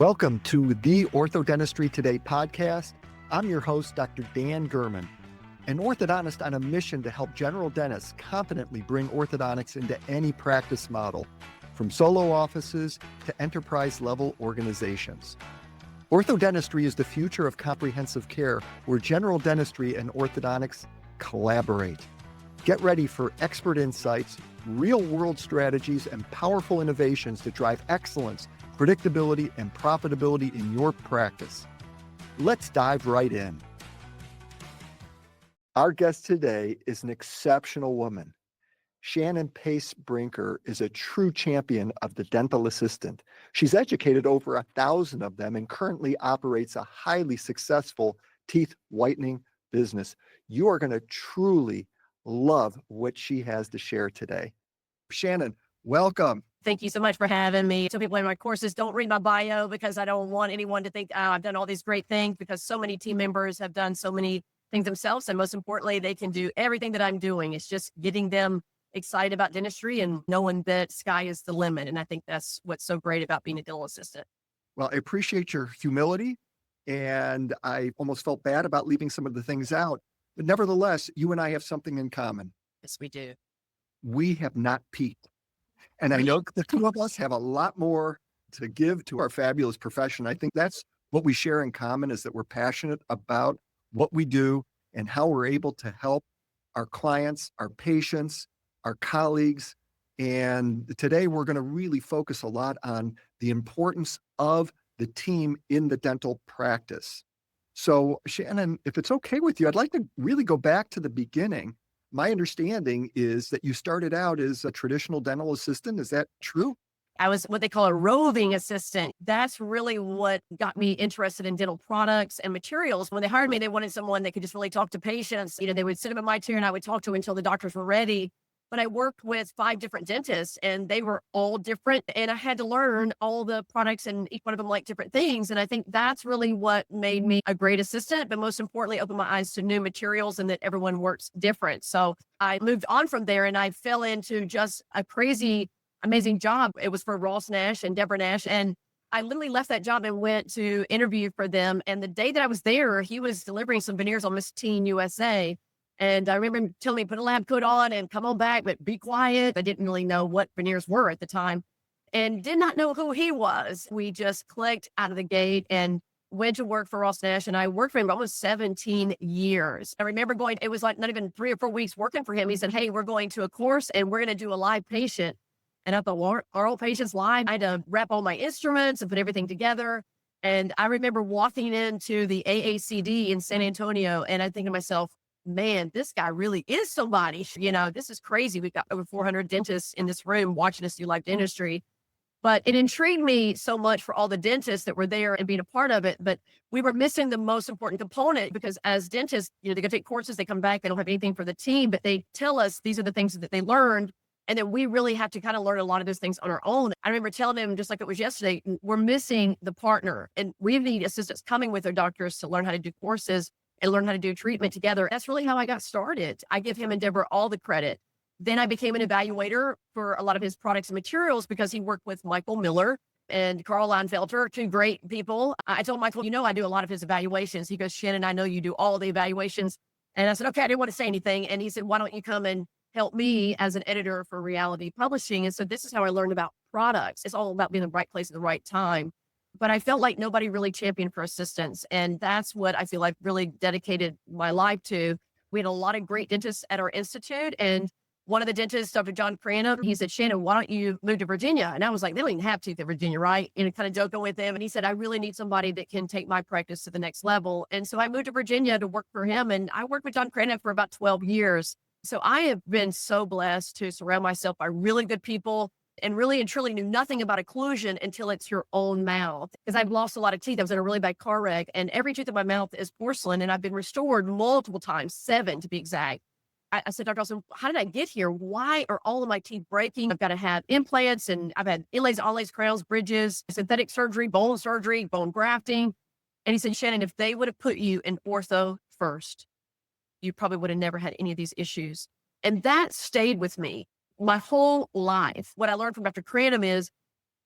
Welcome to the Orthodentistry Today podcast. I'm your host, Dr. Dan Gurman, an orthodontist on a mission to help general dentists confidently bring orthodontics into any practice model, from solo offices to enterprise-level organizations. Orthodentistry is the future of comprehensive care where general dentistry and orthodontics collaborate. Get ready for expert insights, real-world strategies, and powerful innovations to drive excellence, predictability, and profitability in your practice. Let's dive right in. Our guest today is an exceptional woman. Shannon Pace Brinker is a true champion of the dental assistant. She's educated over 1,000 of them and currently operates a highly successful teeth whitening business. You are going to truly love what she has to share today. Shannon, welcome. Thank you so much for having me. So people in my courses don't read my bio because I don't want anyone to think, oh, I've done all these great things, because so many team members have done so many things themselves. And most importantly, they can do everything that I'm doing. It's just getting them excited about dentistry and knowing that sky is the limit. And I think that's what's so great about being a dental assistant. Well, I appreciate your humility, and I almost felt bad about leaving some of the things out. But nevertheless, you and I have something in common. Yes, we do. We have not peaked. And I know the two of us have a lot more to give to our fabulous profession. I think that's what we share in common, is that we're passionate about what we do and how we're able to help our clients, our patients, our colleagues. And today we're going to really focus a lot on the importance of the team in the dental practice. So Shannon, if it's okay with you, I'd like to really go back to the beginning. My understanding is that you started out as a traditional dental assistant. Is that true? I was what they call a roving assistant. That's really what got me interested in dental products and materials. When they hired me, they wanted someone that could just really talk to patients. They would sit them in my chair and I would talk to them until the doctors were ready. But I worked with 5 different dentists and they were all different. And I had to learn all the products, and each one of them liked different things. And I think that's really what made me a great assistant, but most importantly, opened my eyes to new materials and that everyone works different. So I moved on from there and I fell into just a crazy, amazing job. It was for Ross Nash and Deborah Nash. And I literally left that job and went to interview for them. And the day that I was there, he was delivering some veneers on Miss Teen USA. And I remember him telling me, put a lab coat on and come on back, but be quiet. I didn't really know what veneers were at the time and did not know who he was. We just clicked out of the gate and went to work for Ross Nash. And I worked for him almost 17 years. I remember it was like not even 3 or 4 weeks working for him. He said, hey, we're going to a course and we're going to do a live patient. And I thought, oral patients live? I had to wrap all my instruments and put everything together. And I remember walking into the AACD in San Antonio and I think to myself, man, this guy really is somebody. This is crazy. We've got over 400 dentists in this room watching us do live dentistry. But it intrigued me so much for all the dentists that were there and being a part of it. But we were missing the most important component, because as dentists, they go take courses, they come back, they don't have anything for the team, but they tell us these are the things that they learned. And then we really have to kind of learn a lot of those things on our own. I remember telling them, just like it was yesterday, we're missing the partner. And we need assistants coming with their doctors to learn how to do courses and learn how to do treatment together. That's really how I got started. I give him and Deborah all the credit. Then I became an evaluator for a lot of his products and materials because he worked with Michael Miller and Carl Leinfelter, 2 great people. I told Michael, I do a lot of his evaluations. He goes, Shannon, I know you do all the evaluations. And I said, okay, I didn't want to say anything. And he said, why don't you come and help me as an editor for Reality Publishing? And so this is how I learned about products. It's all about being in the right place at the right time. But I felt like nobody really championed for assistants. And that's what I feel I've really dedicated my life to. We had a lot of great dentists at our institute. And one of the dentists, Dr. John Cranham, he said, Shannon, why don't you move to Virginia? And I was like, they don't even have teeth in Virginia, right? And kind of joking with him. And he said, I really need somebody that can take my practice to the next level. And so I moved to Virginia to work for him. And I worked with John Cranham for about 12 years. So I have been so blessed to surround myself by really good people, and really and truly knew nothing about occlusion until it's your own mouth. Because I've lost a lot of teeth. I was in a really bad car wreck, and every tooth in my mouth is porcelain, and I've been restored multiple times, 7 to be exact. I said, Dr. Olson, how did I get here? Why are all of my teeth breaking? I've got to have implants, and I've had inlays, onlays, crowns, bridges, synthetic surgery, bone grafting. And he said, Shannon, if they would have put you in ortho first, you probably would have never had any of these issues. And that stayed with me my whole life. What I learned from Dr. Cranham is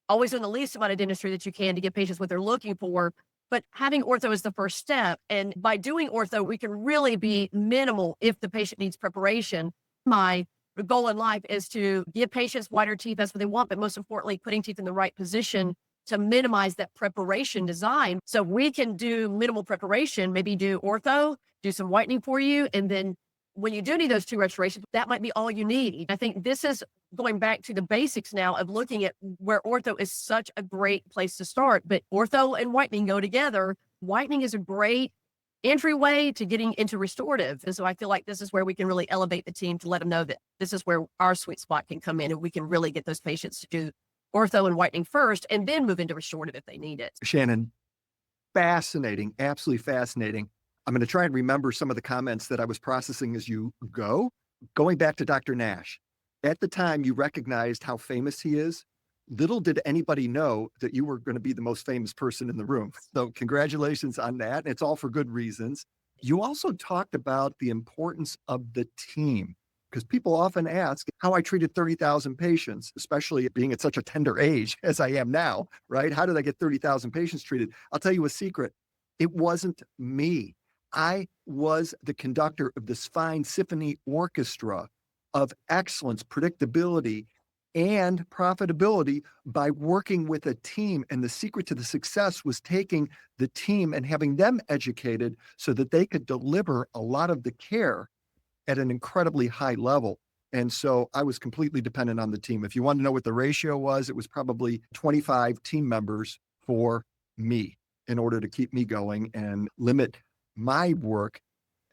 always doing the least amount of dentistry that you can to give patients what they're looking for. But having ortho is the first step. And by doing ortho, we can really be minimal if the patient needs preparation. My goal in life is to give patients whiter teeth. That's what they want. But most importantly, putting teeth in the right position to minimize that preparation design. So we can do minimal preparation, maybe do ortho, do some whitening for you. And then when you do need those two restorations, that might be all you need. I think this is going back to the basics now of looking at where ortho is such a great place to start. But ortho and whitening go together. Whitening is a great entryway to getting into restorative. And so I feel like this is where we can really elevate the team to let them know that this is where our sweet spot can come in, and we can really get those patients to do ortho and whitening first and then move into restorative if they need it. Shannon, fascinating, absolutely fascinating. I'm going to try and remember some of the comments that I was processing as you go. Going back to Dr. Nash, at the time you recognized how famous he is. Little did anybody know that you were going to be the most famous person in the room. So congratulations on that. It's all for good reasons. You also talked about the importance of the team, because people often ask how I treated 30,000 patients, especially being at such a tender age as I am now, right? How did I get 30,000 patients treated? I'll tell you a secret. It wasn't me. I was the conductor of this fine symphony orchestra of excellence, predictability, and profitability by working with a team. And the secret to the success was taking the team and having them educated so that they could deliver a lot of the care at an incredibly high level. And so I was completely dependent on the team. If you want to know what the ratio was, it was probably 25 team members for me in order to keep me going and limit my work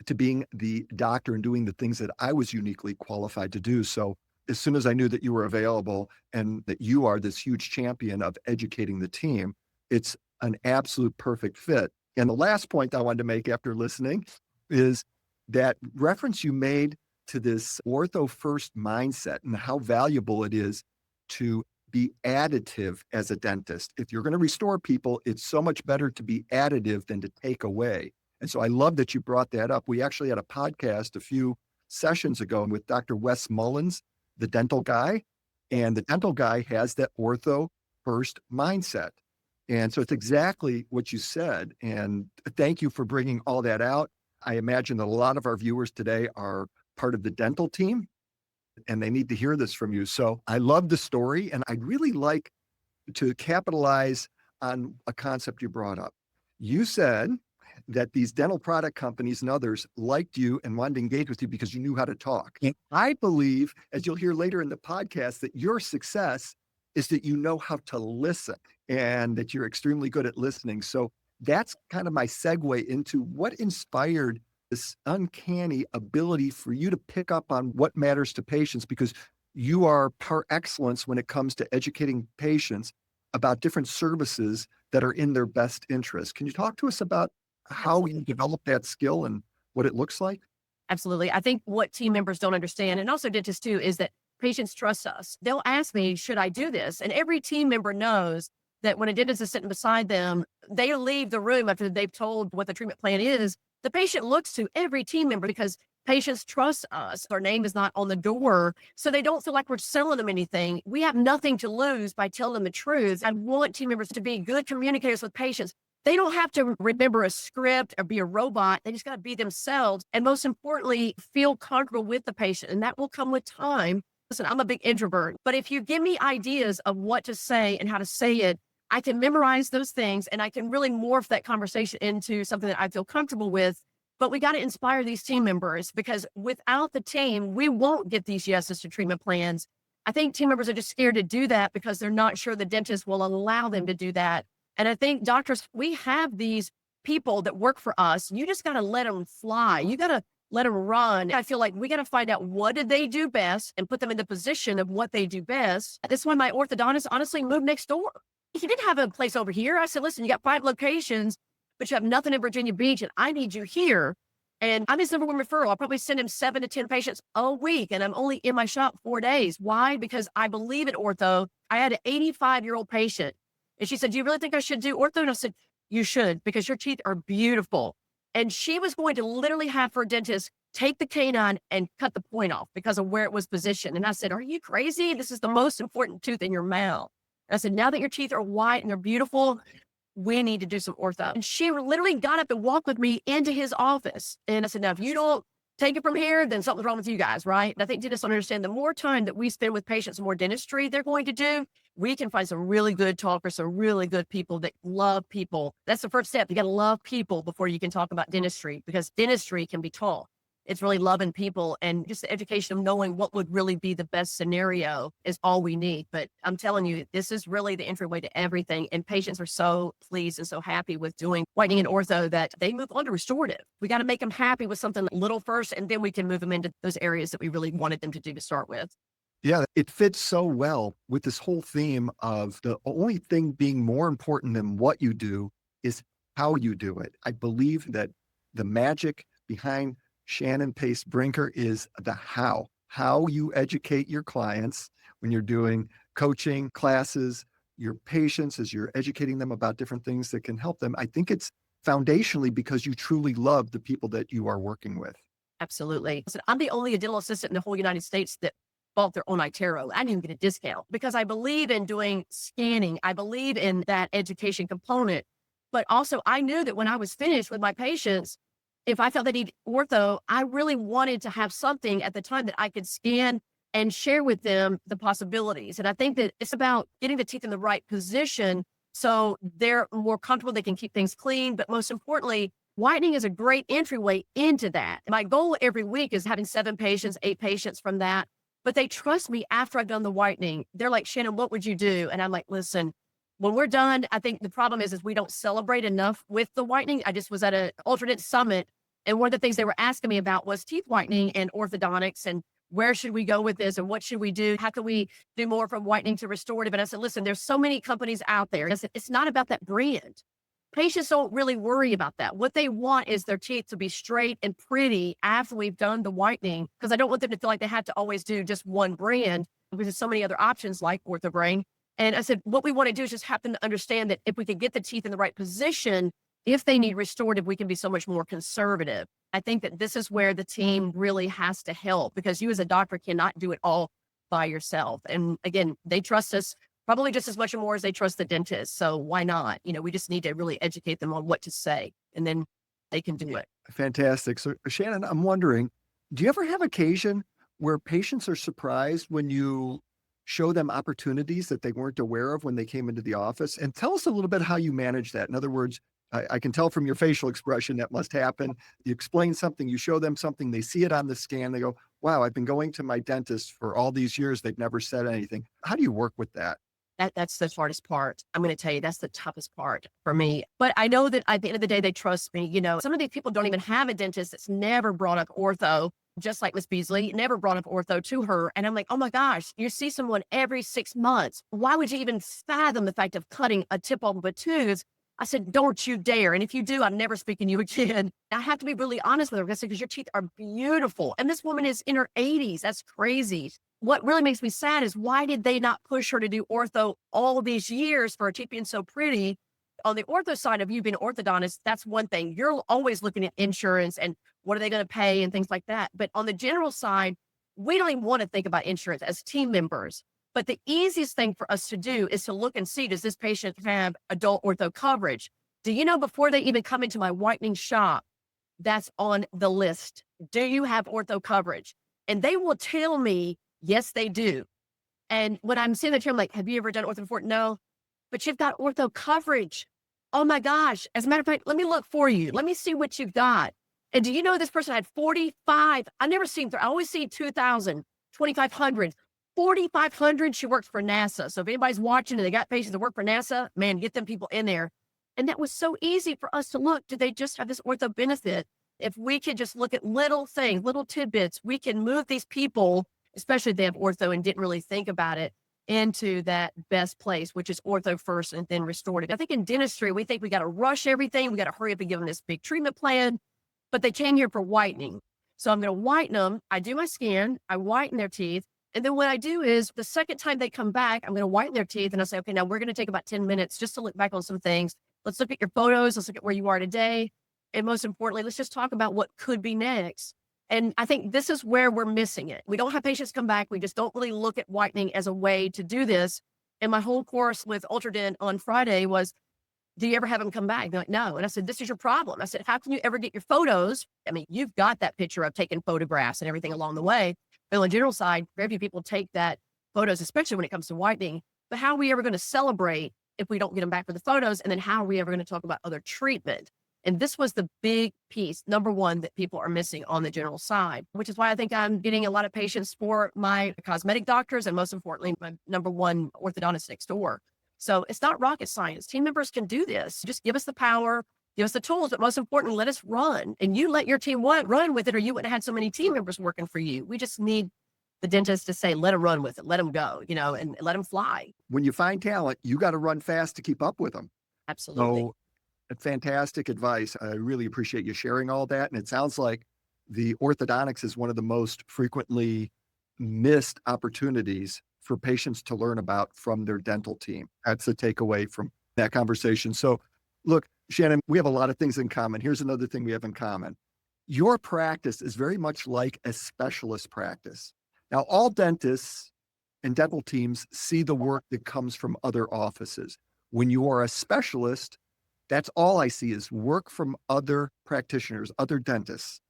to being the doctor and doing the things that I was uniquely qualified to do. So as soon as I knew that you were available and that you are this huge champion of educating the team, it's an absolute perfect fit. And the last point I wanted to make after listening is that reference you made to this ortho-first mindset and how valuable it is to be additive as a dentist. If you're going to restore people, it's so much better to be additive than to take away. And so I love that you brought that up. We actually had a podcast a few sessions ago with Dr. Wes Mullins, the dental guy, and the dental guy has that ortho-first mindset. And so it's exactly what you said. And thank you for bringing all that out. I imagine that a lot of our viewers today are part of the dental team, and they need to hear this from you. So I love the story, and I'd really like to capitalize on a concept you brought up. You said that these dental product companies and others liked you and wanted to engage with you because you knew how to talk. And I believe, as you'll hear later in the podcast, that your success is that you know how to listen and that you're extremely good at listening. So that's kind of my segue into what inspired this uncanny ability for you to pick up on what matters to patients, because you are par excellence when it comes to educating patients about different services that are in their best interest. Can you talk to us about how you develop that skill and what it looks like? Absolutely. I think what team members don't understand, and also dentists too, is that patients trust us. They'll ask me, should I do this? And every team member knows that when a dentist is sitting beside them, they leave the room after they've told what the treatment plan is. The patient looks to every team member because patients trust us. Our name is not on the door, so they don't feel like we're selling them anything. We have nothing to lose by telling them the truth. I want team members to be good communicators with patients. They don't have to remember a script or be a robot. They just got to be themselves. And most importantly, feel comfortable with the patient. And that will come with time. Listen, I'm a big introvert, but if you give me ideas of what to say and how to say it, I can memorize those things and I can really morph that conversation into something that I feel comfortable with. But we got to inspire these team members, because without the team, we won't get these yeses to treatment plans. I think team members are just scared to do that because they're not sure the dentist will allow them to do that. And I think doctors, we have these people that work for us. You just got to let them fly. You got to let them run. I feel like we got to find out what did they do best and put them in the position of what they do best. This is why my orthodontist honestly moved next door. He didn't have a place over here. I said, listen, you got 5 locations, but you have nothing in Virginia Beach, and I need you here. And I'm his #1 referral. I'll probably send him 7 to 10 patients a week, and I'm only in my shop 4 days. Why? Because I believe in ortho. I had an 85-year-old patient, and she said, do you really think I should do ortho? And I said, you should, because your teeth are beautiful. And she was going to literally have her dentist take the canine and cut the point off because of where it was positioned. And I said, are you crazy? This is the most important tooth in your mouth. I said, now that your teeth are white and they're beautiful, we need to do some ortho. And she literally got up and walked with me into his office. And I said, now, if you don't take it from here, then something's wrong with you guys, right? And I think dentists don't understand the more time that we spend with patients, the more dentistry they're going to do. We can find some really good talkers, some really good people that love people. That's the first step. You got to love people before you can talk about dentistry, because dentistry can be taught. It's really loving people, and just the education of knowing what would really be the best scenario is all we need. But I'm telling you, this is really the entryway to everything. And patients are so pleased and so happy with doing whitening and ortho that they move on to restorative. We got to make them happy with something little first, and then we can move them into those areas that we really wanted them to do to start with. Yeah, it fits so well with this whole theme of the only thing being more important than what you do is how you do it. I believe that the magic behind Shannon Pace Brinker is the how you educate your clients when you're doing coaching classes, your patients, as you're educating them about different things that can help them. I think it's foundationally because you truly love the people that you are working with. Absolutely. So I'm the only dental assistant in the whole United States that bought their own iTero. I didn't even get a discount because I believe in doing scanning. I believe in that education component. But also, I knew that when I was finished with my patients, if I felt they need ortho, I really wanted to have something at the time that I could scan and share with them the possibilities. And I think that it's about getting the teeth in the right position so they're more comfortable, they can keep things clean. But most importantly, whitening is a great entryway into that. My goal every week is having 7 patients, 8 patients from that. But they trust me after I've done the whitening. They're like, Shannon, what would you do? And I'm like, listen, when we're done, I think the problem is we don't celebrate enough with the whitening. I just was at an alternate summit, and one of the things they were asking me about was teeth whitening and orthodontics, and where should we go with this, and what should we do? How can we do more from whitening to restorative? And I said, listen, there's so many companies out there. I said, it's not about that brand. Patients don't really worry about that. What they want is their teeth to be straight and pretty after we've done the whitening, because I don't want them to feel like they have to always do just one brand, because there's so many other options like OrthoBrain. And I said, what we want to do is just have them to understand that if we can get the teeth in the right position, if they need restorative, we can be so much more conservative. I think that this is where the team really has to help, because you as a doctor cannot do it all by yourself. And again, they trust us probably just as much or more as they trust the dentist. So why not? We just need to really educate them on what to say, and then they can do it. Fantastic. So Shannon, I'm wondering, do you ever have occasion where patients are surprised when you show them opportunities that they weren't aware of when they came into the office? And tell us a little bit how you manage that. In other words, I can tell from your facial expression that must happen. You explain something, you show them something, they see it on the scan, they go, wow, I've been going to my dentist for all these years. They've never said anything. How do you work with that? That's the hardest part. I'm going to tell you, that's the toughest part for me. But I know that at the end of the day, they trust me. Some of these people don't even have a dentist that's never brought up ortho, just like Miss Beasley, never brought up ortho to her. And I'm like, oh my gosh, you see someone every 6 months. Why would you even fathom the fact of cutting a tip off of a tooth? I said, don't you dare. And if you do, I'm never speaking to you again. I have to be really honest with her, because your teeth are beautiful. And this woman is in her 80s. That's crazy. What really makes me sad is, why did they not push her to do ortho all of these years for her teeth being so pretty? On the ortho side of you being an orthodontist, that's one thing. You're always looking at insurance and what are they going to pay and things like that. But on the general side, we don't even want to think about insurance as team members. But the easiest thing for us to do is to look and see, does this patient have adult ortho coverage? Do you know, before they even come into my whitening shop, that's on the list. Do you have ortho coverage? And they will tell me, yes, they do. And when I'm sitting there, I'm like, have you ever done ortho before? No, but you've got ortho coverage. Oh my gosh. As a matter of fact, let me look for you. Let me see what you've got. And do you know this person had 45? I never seen, I always see 2,000, 2,500. 4,500, she works for NASA. So if anybody's watching and they got patients that work for NASA, man, get them people in there. And that was so easy for us to look. Do they just have this ortho benefit? If we could just look at little things, little tidbits, we can move these people, especially if they have ortho and didn't really think about it, into that best place, which is ortho first and then restorative. I think in dentistry, we think we got to rush everything. We got to hurry up and give them this big treatment plan, but they came here for whitening. So I'm going to whiten them. I do my scan. I whiten their teeth. And then what I do is, the second time they come back, I'm going to whiten their teeth, and I'll say, okay, now we're going to take about 10 minutes just to look back on some things. Let's look at your photos. Let's look at where you are today. And most importantly, let's just talk about what could be next. And I think this is where we're missing it. We don't have patients come back. We just don't really look at whitening as a way to do this. And my whole course with Ultradent on Friday was, do you ever have them come back? They're like, no. And I said, this is your problem. I said, how can you ever get your photos? I mean, you've got that picture of taking photographs and everything along the way. But on the general side, very few people take that photos, especially when it comes to whitening. But how are we ever going to celebrate if we don't get them back for the photos? And then how are we ever going to talk about other treatment? And this was the big piece, number one, that people are missing on the general side, which is why I think I'm getting a lot of patients for my cosmetic doctors and most importantly, my number one orthodontist next door. So it's not rocket science. Team members can do this. Just give us the power, give us the tools, but most important, let us run. And you let your team run with it, or you wouldn't have had so many team members working for you. We just need the dentist to say, let them run with it, let them go, and let them fly. When you find talent, you got to run fast to keep up with them. Absolutely. So, fantastic advice. I really appreciate you sharing all that. And it sounds like the orthodontics is one of the most frequently missed opportunities for patients to learn about from their dental team. That's the takeaway from that conversation. So look, Shannon, we have a lot of things in common. Here's another thing we have in common. Your practice is very much like a specialist practice. Now, all dentists and dental teams see the work that comes from other offices. When you are a specialist, that's all I see is work from other practitioners, other dentists.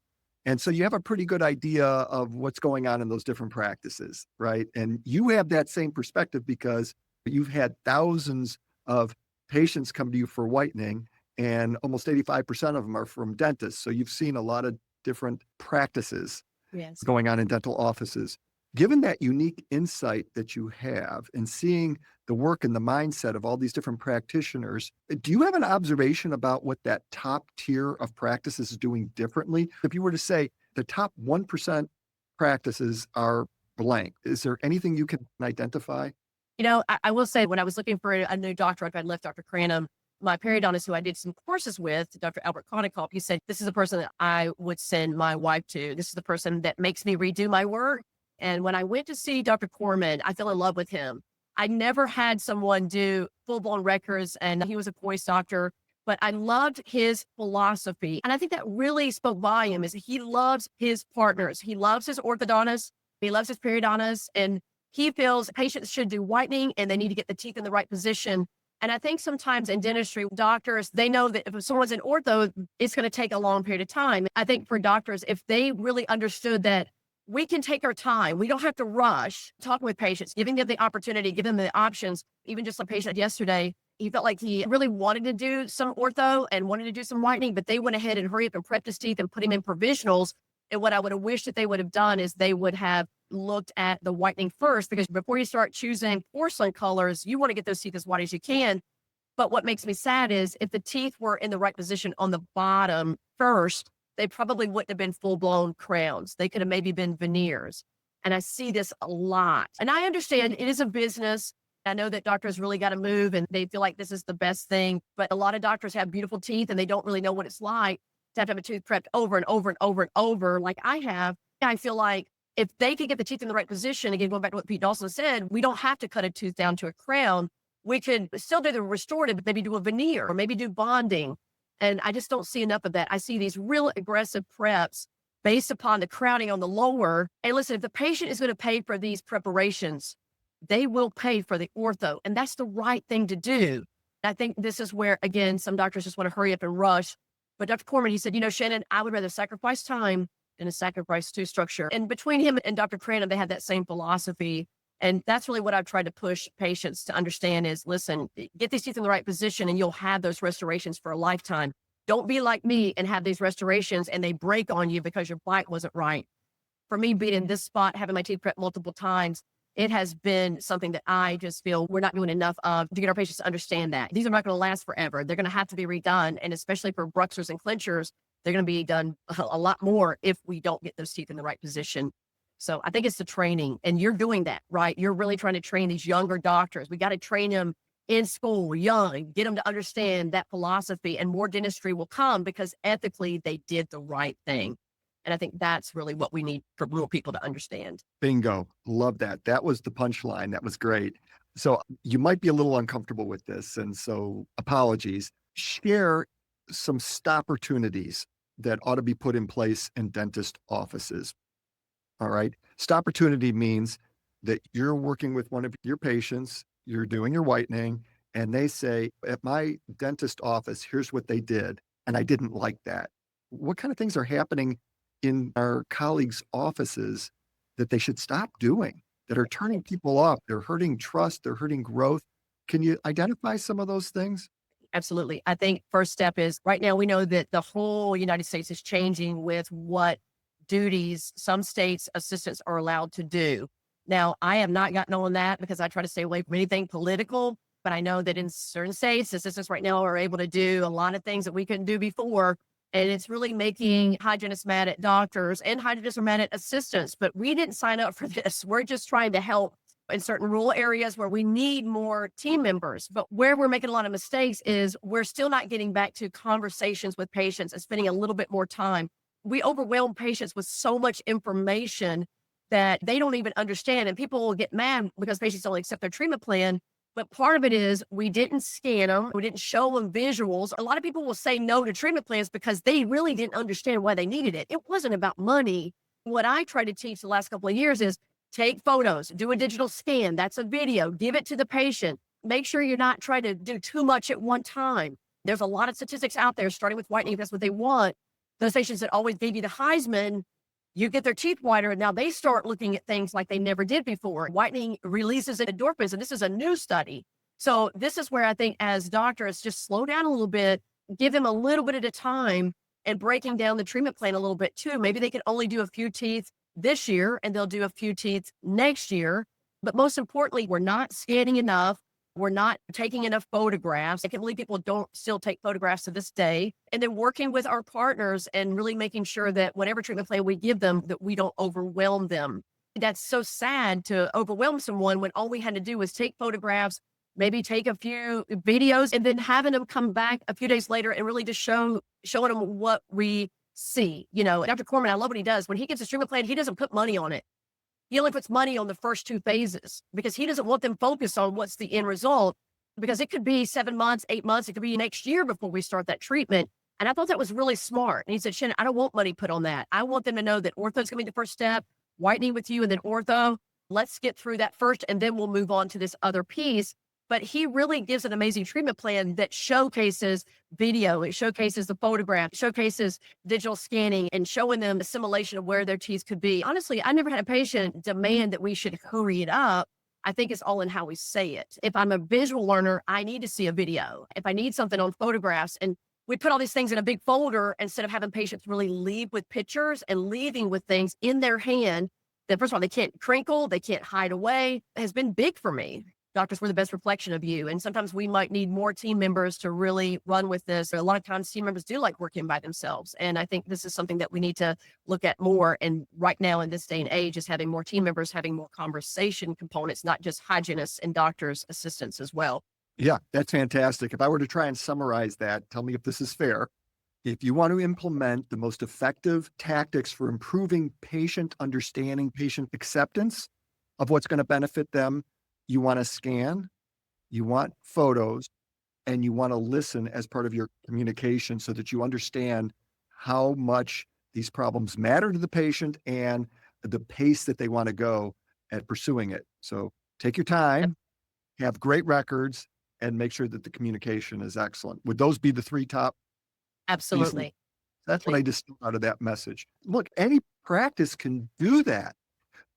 And so you have a pretty good idea of what's going on in those different practices, right? And you have that same perspective because you've had thousands of patients come to you for whitening, and almost 85% of them are from dentists. So you've seen a lot of different practices going on in dental offices. Given that unique insight that you have and seeing the work and the mindset of all these different practitioners, do you have an observation about what that top tier of practices is doing differently? If you were to say the top 1% practices are blank, is there anything you can identify? I will say when I was looking for a new doctor after I left Dr. Cranham, my periodontist who I did some courses with, Dr. Albert Konikoff, he said, this is the person that I would send my wife to. This is the person that makes me redo my work. And when I went to see Dr. Corman, I fell in love with him. I never had someone do full-blown records, and he was a voice doctor, but I loved his philosophy. And I think that really spoke volume is he loves his partners. He loves his orthodontists. He loves his periodontists, and he feels patients should do whitening and they need to get the teeth in the right position. And I think sometimes in dentistry, doctors, they know that if someone's in ortho, it's going to take a long period of time. I think for doctors, if they really understood that we can take our time. We don't have to rush talking with patients, giving them the opportunity, giving them the options. Even just a patient yesterday, he felt like he really wanted to do some ortho and wanted to do some whitening, but they went ahead and hurry up and prepped his teeth and put him in provisionals. And what I would have wished that they would have done is they would have looked at the whitening first, because before you start choosing porcelain colors, you want to get those teeth as white as you can. But what makes me sad is if the teeth were in the right position on the bottom first, they probably wouldn't have been full-blown crowns. They could have maybe been veneers. And I see this a lot. And I understand it is a business. I know that doctors really got to move and they feel like this is the best thing. But a lot of doctors have beautiful teeth and they don't really know what it's like to have a tooth prepped over and over and over and over like I have. I feel like if they could get the teeth in the right position, again, going back to what Pete Dawson said, we don't have to cut a tooth down to a crown. We could still do the restorative, but maybe do a veneer or maybe do bonding. And I just don't see enough of that. I see these real aggressive preps based upon the crowning on the lower. And listen, if the patient is going to pay for these preparations, they will pay for the ortho. And that's the right thing to do. I think this is where, again, some doctors just want to hurry up and rush. But Dr. Corman, he said, Shannon, I would rather sacrifice time than a sacrifice tooth structure. And between him and Dr. Cranham, they had that same philosophy. And that's really what I've tried to push patients to understand is, listen, get these teeth in the right position and you'll have those restorations for a lifetime. Don't be like me and have these restorations and they break on you because your bite wasn't right. For me, being in this spot, having my teeth prepped multiple times, it has been something that I just feel we're not doing enough of to get our patients to understand that. These are not going to last forever. They're going to have to be redone. And especially for bruxers and clinchers, they're going to be done a lot more if we don't get those teeth in the right position. So I think it's the training, and you're doing that, right? You're really trying to train these younger doctors. We got to train them in school, young, get them to understand that philosophy, and more dentistry will come because ethically they did the right thing. And I think that's really what we need for more people to understand. Bingo. Love that. That was the punchline. That was great. So you might be a little uncomfortable with this, and so apologies. Share some opportunities that ought to be put in place in dentist offices. All right. Opportunity means that you're working with one of your patients you're doing your whitening and they say, at my dentist office, here's what they did, and I didn't like that. What kind of things are happening in our colleagues' offices that they should stop doing that are turning people off? They're hurting trust, they're hurting growth. Can you identify some of those things? Absolutely. I think first step is right now we know that the whole United States is changing with what duties some states assistants are allowed to do. Now, I have not gotten on that because I try to stay away from anything political, but I know that in certain states, assistants right now are able to do a lot of things that we couldn't do before. And it's really making hygienists mad at doctors and hygienists are mad at assistants, but we didn't sign up for this. We're just trying to help in certain rural areas where we need more team members. But where we're making a lot of mistakes is we're still not getting back to conversations with patients and spending a little bit more time. We overwhelm patients with so much information that they don't even understand. And people will get mad because patients don't accept their treatment plan. But part of it is we didn't scan them. We didn't show them visuals. A lot of people will say no to treatment plans because they really didn't understand why they needed it. It wasn't about money. What I try to teach the last couple of years is take photos, do a digital scan. That's a video. Give it to the patient. Make sure you're not trying to do too much at one time. There's a lot of statistics out there, starting with whitening, if that's what they want. Those patients that always gave you the Heisman, you get their teeth whiter, and now they start looking at things like they never did before. Whitening releases endorphins, and this is a new study. So this is where I think as doctors, just slow down a little bit, give them a little bit at a time, and breaking down the treatment plan a little bit too. Maybe they can only do a few teeth this year, and they'll do a few teeth next year. But most importantly, we're not scanning enough. We're not taking enough photographs. I can't believe people don't still take photographs to this day. And then working with our partners and really making sure that whatever treatment plan we give them, that we don't overwhelm them. That's so sad to overwhelm someone when all we had to do was take photographs, maybe take a few videos, and then having them come back a few days later and really just showing them what we see. Dr. Corman, I love what he does. When he gives a treatment plan, he doesn't put money on it. He only puts money on the first two phases because he doesn't want them focused on what's the end result, because it could be 7 months, 8 months. It could be next year before we start that treatment. And I thought that was really smart. And he said, Shannon, I don't want money put on that. I want them to know that ortho is going to be the first step, whitening with you, and then ortho. Let's get through that first, and then we'll move on to this other piece. But he really gives an amazing treatment plan that showcases video. It showcases the photograph, it showcases digital scanning, and showing them the simulation of where their teeth could be. Honestly, I never had a patient demand that we should hurry it up. I think it's all in how we say it. If I'm a visual learner, I need to see a video. If I need something on photographs, and we put all these things in a big folder instead of having patients really leave with pictures and leaving with things in their hand that, first of all, they can't crinkle, they can't hide away, has been big for me. Doctors, we're the best reflection of you. And sometimes we might need more team members to really run with this. A lot of times team members do like working by themselves. And I think this is something that we need to look at more. And right now in this day and age is having more team members, having more conversation components, not just hygienists and doctors, assistants as well. Yeah, that's fantastic. If I were to try and summarize that, tell me if this is fair. If you want to implement the most effective tactics for improving patient understanding, patient acceptance of what's going to benefit them, you want to scan, you want photos, and you want to listen as part of your communication so that you understand how much these problems matter to the patient and the pace that they want to go at pursuing it. So take your time, have great records, and make sure that the communication is excellent. Would those be the three top pieces? Absolutely. That's what I distilled out of that message. Look, any practice can do that.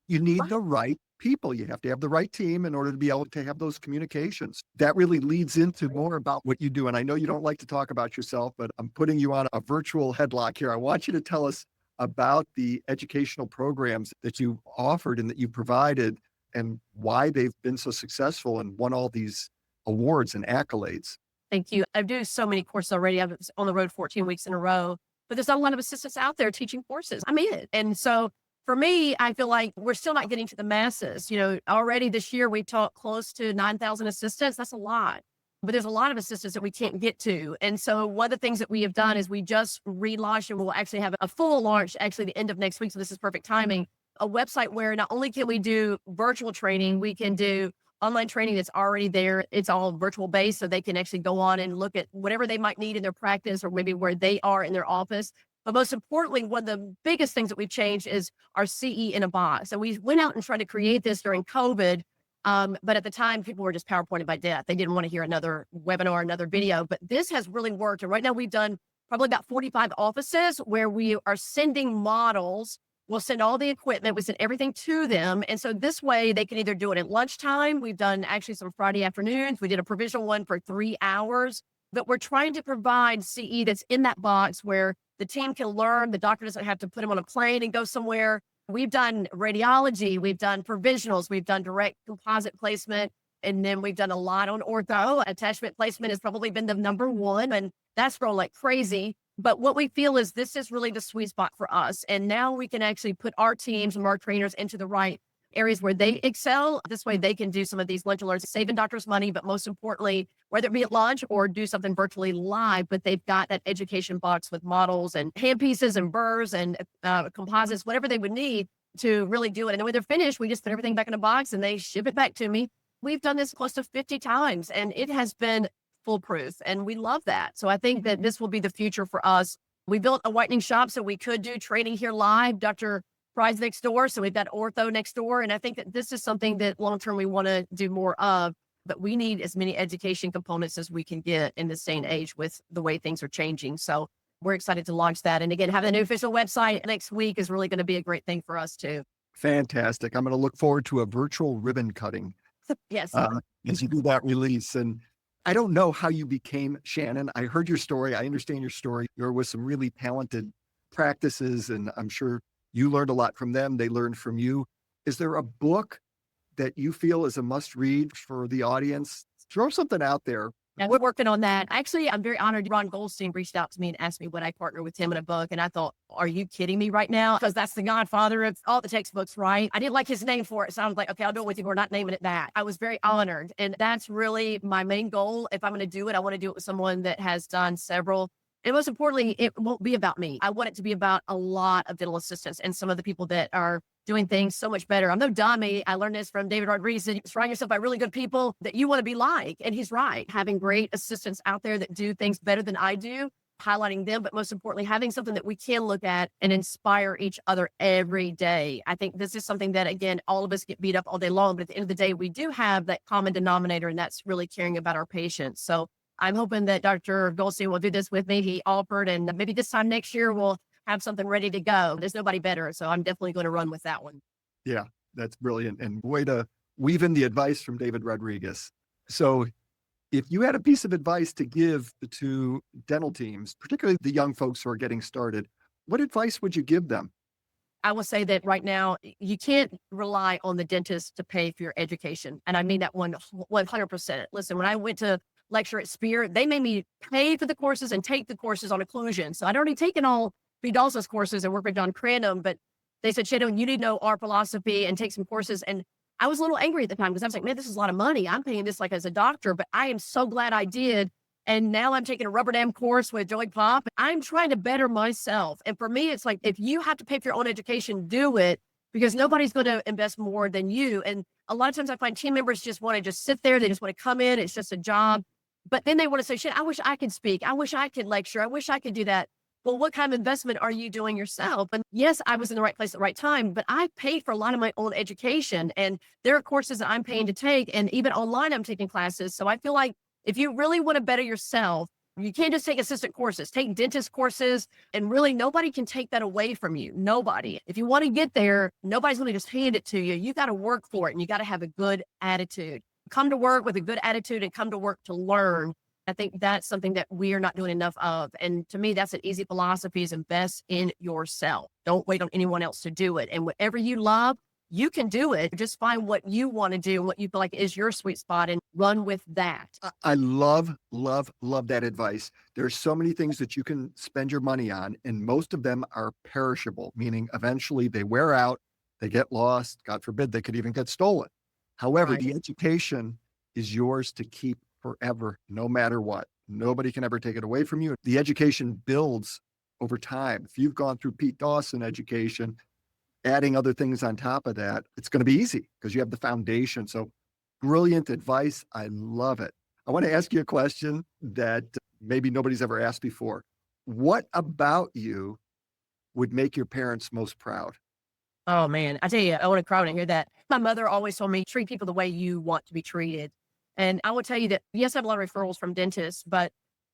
You need the right people. You have to have the right team in order to be able to have those communications. That really leads into more about what you do. And I know you don't like to talk about yourself, but I'm putting you on a virtual headlock here. I want you to tell us about the educational programs that you offered and that you provided and why they've been so successful and won all these awards and accolades. Thank you. I do so many courses already. I've been on the road 14 weeks in a row, but there's not a lot of assistants out there teaching courses. I'm in it. And so for me, I feel like we're still not getting to the masses. Already this year, we taught close to 9,000 assistants. That's a lot, but there's a lot of assistants that we can't get to. And so one of the things that we have done is we just relaunched, and we'll actually have a full launch actually the end of next week. So this is perfect timing. A website where not only can we do virtual training, we can do online training that's already there. It's all virtual based, so they can actually go on and look at whatever they might need in their practice or maybe where they are in their office. But most importantly, one of the biggest things that we've changed is our CE in a box. So we went out and tried to create this during COVID. But at the time, people were just PowerPointed by death. They didn't want to hear another webinar, another video. But this has really worked. And right now we've done probably about 45 offices where we are sending models. We'll send all the equipment. We send everything to them. And so this way they can either do it at lunchtime. We've done actually some Friday afternoons. We did a provisional one for 3 hours. But we're trying to provide CE that's in that box where the team can learn. The doctor doesn't have to put them on a plane and go somewhere. We've done radiology. We've done provisionals. We've done direct composite placement. And then we've done a lot on ortho. Attachment placement has probably been the number one. And that's grown like crazy. But what we feel is this is really the sweet spot for us. And now we can actually put our teams and our trainers into the right areas where they excel. This way they can do some of these lunch and learns, saving doctors money, but most importantly, whether it be at lunch or do something virtually live, but they've got that education box with models and handpieces and burrs and composites, whatever they would need to really do it. And then when they're finished, we just put everything back in a box and they ship it back to me. We've done this close to 50 times and it has been foolproof and we love that. So I think that this will be the future for us. We built a whitening shop so we could do training here live. Dr. Prize next door. So we've got ortho next door. And I think that this is something that long-term we want to do more of, but we need as many education components as we can get in this day and age with the way things are changing. So we're excited to launch that. And again, having a new official website next week is really going to be a great thing for us too. Fantastic. I'm going to look forward to a virtual ribbon cutting. Yes. As you do that release. And I don't know how you became Shannon. I heard your story. I understand your story. You're with some really talented practices, and I'm sure you learned a lot from them. They learned from you. Is there a book that you feel is a must read for the audience? Throw something out there. And we're working on that. Actually, I'm very honored. Ron Goldstein reached out to me and asked me would I partner with him in a book. And I thought, are you kidding me right now? Because that's the godfather of all the textbooks, right? I didn't like his name for it. So I was like, okay, I'll do it with you. We're not naming it that. I was very honored. And that's really my main goal. If I'm going to do it, I want to do it with someone that has done several. And most importantly, it won't be about me. I want it to be about a lot of dental assistants and some of the people that are doing things so much better. I'm no dummy. I learned this from David Rodriguez. Surround yourself by really good people that you want to be like. And he's right. Having great assistants out there that do things better than I do, highlighting them, but most importantly, having something that we can look at and inspire each other every day. I think this is something that, again, all of us get beat up all day long, but at the end of the day, we do have that common denominator, and that's really caring about our patients. So I'm hoping that Dr. Goldstein will do this with me. He offered, and maybe this time next year, we'll have something ready to go. There's nobody better. So I'm definitely going to run with that one. Yeah, that's brilliant. And way to weave in the advice from David Rodriguez. So if you had a piece of advice to give to dental teams, particularly the young folks who are getting started, what advice would you give them? I will say that right now, you can't rely on the dentist to pay for your education. And I mean that 100%. Listen, when I went to lecture at Spear, they made me pay for the courses and take the courses on occlusion. So I'd already taken all Vidalsa's courses and worked with John Crandom, but they said, Shannon, you need to know our philosophy and take some courses. And I was a little angry at the time because I was like, man, this is a lot of money. I'm paying this like as a doctor, but I am so glad I did. And now I'm taking a rubber dam course with Joey Pop. I'm trying to better myself. And for me, it's like, if you have to pay for your own education, do it, because nobody's going to invest more than you. And a lot of times I find team members just want to just sit there. They just want to come in. It's just a job. But then they want to say, shit, I wish I could speak. I wish I could lecture. I wish I could do that. Well, what kind of investment are you doing yourself? And yes, I was in the right place at the right time, but I paid for a lot of my own education. And there are courses that I'm paying to take. And even online, I'm taking classes. So I feel like if you really want to better yourself, you can't just take assistant courses, take dentist courses, and really nobody can take that away from you. Nobody. If you want to get there, nobody's going to just hand it to you. You got to work for it, and you got to have a good attitude. Come to work with a good attitude and come to work to learn. I think that's something that we are not doing enough of. And to me, that's an easy philosophy, is invest in yourself. Don't wait on anyone else to do it. And whatever you love, you can do it. Just find what you want to do and what you feel like is your sweet spot and run with that. I love that advice. There's so many things that you can spend your money on, and most of them are perishable, meaning eventually they wear out, they get lost. God forbid, they could even get stolen. However, Right. the education is yours to keep forever, no matter what. Nobody can ever take it away from you. The education builds over time. If you've gone through Pete Dawson education, adding other things on top of that, it's going to be easy because you have the foundation. So brilliant advice. I love it. I want to ask you a question that maybe nobody's ever asked before. What about you would make your parents most proud? Oh man, I tell you, I want to cry when I hear that. My mother always told me, treat people the way you want to be treated. And I will tell you that, yes, I have a lot of referrals from dentists, but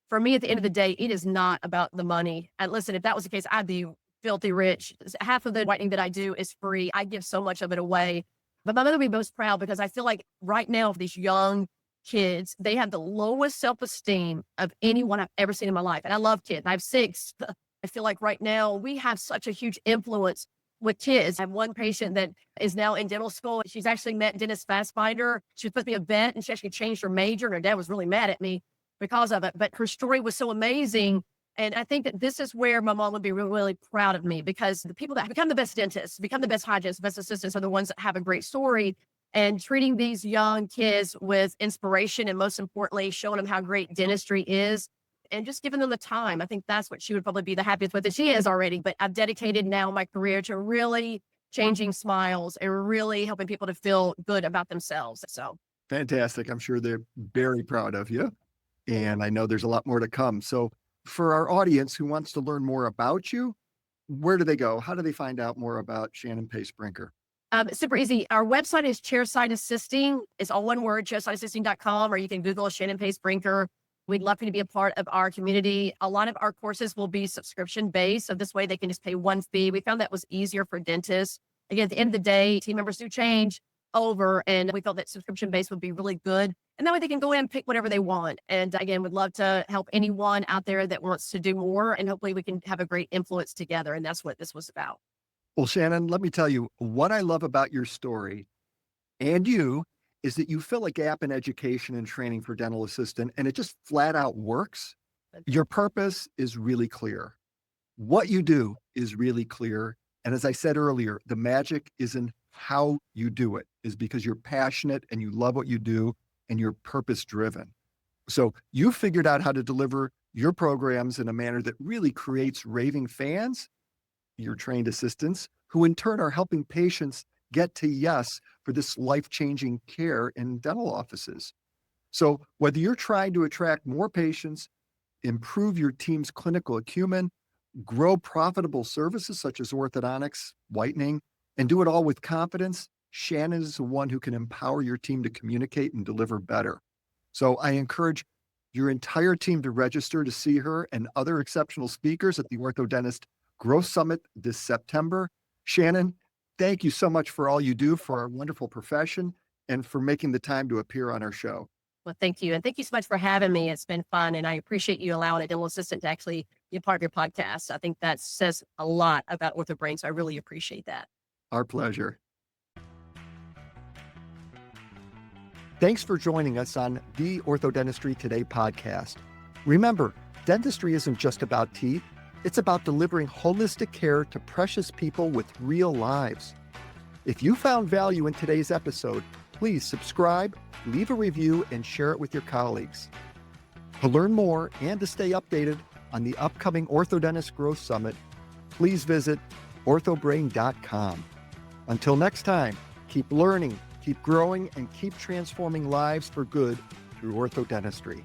for me, at the end of the day, it is not about the money. And listen, if that was the case, I'd be filthy rich. Half of the whitening that I do is free. I give so much of it away. But my mother would be most proud because I feel like right now, for these young kids, they have the lowest self-esteem of anyone I've ever seen in my life. And I love kids. I have six. I feel like right now we have such a huge influence with kids. I have one patient that is now in dental school. She's actually met Dennis Fastbinder. She was supposed to be a vet and she actually changed her major, and her dad was really mad at me because of it. But her story was so amazing. And I think that this is where my mom would be really, really proud of me, because the people that become the best dentists, become the best hygienists, best assistants are the ones that have a great story. And treating these young kids with inspiration, and most importantly, showing them how great dentistry is, and just giving them the time. I think that's what she would probably be the happiest with, and she is already. But I've dedicated now my career to really changing smiles and really helping people to feel good about themselves. So Fantastic. I'm sure they're very proud of you. And I know there's a lot more to come. So for our audience who wants to learn more about you, where do they go? How do they find out more about Shannon Pace Brinker? super easy. Our website is Chairside Assisting. It's all one word, chairsideassisting.com, or you can Google Shannon Pace Brinker. We'd love for you to be a part of our community. A lot of our courses will be subscription based. So this way they can just pay one fee. We found that was easier for dentists. Again, at the end of the day, team members do change over, and we felt that subscription based would be really good. And that way they can go in and pick whatever they want. And again, would love to help anyone out there that wants to do more. And hopefully we can have a great influence together. And that's what this was about. Well, Shannon, let me tell you what I love about your story and you is that you fill a gap in education and training for dental assistant, and it just flat out works. Your purpose is really clear. What you do is really clear. And as I said earlier, the magic is in how you do it, is because you're passionate and you love what you do and you're purpose driven. So you figured out how to deliver your programs in a manner that really creates raving fans, your trained assistants, who in turn are helping patients get to yes for this life-changing care in dental offices. So whether you're trying to attract more patients, improve your team's clinical acumen, grow profitable services such as orthodontics, whitening, and do it all with confidence, Shannon is the one who can empower your team to communicate and deliver better. So I encourage your entire team to register to see her and other exceptional speakers at the Orthodentist Growth Summit this September. Shannon, thank you so much for all you do for our wonderful profession and for making the time to appear on our show. Well, thank you. And thank you so much for having me. It's been fun. And I appreciate you allowing a dental assistant to actually be a part of your podcast. I think that says a lot about OrthoBrain. So I really appreciate that. Our pleasure. Thanks for joining us on the Orthodentistry Today podcast. Remember, dentistry isn't just about teeth. It's about delivering holistic care to precious people with real lives. If you found value in today's episode, please subscribe, leave a review, and share it with your colleagues. To learn more and to stay updated on the upcoming Orthodentist Growth Summit, please visit orthobrain.com. Until next time, keep learning, keep growing, and keep transforming lives for good through orthodentistry.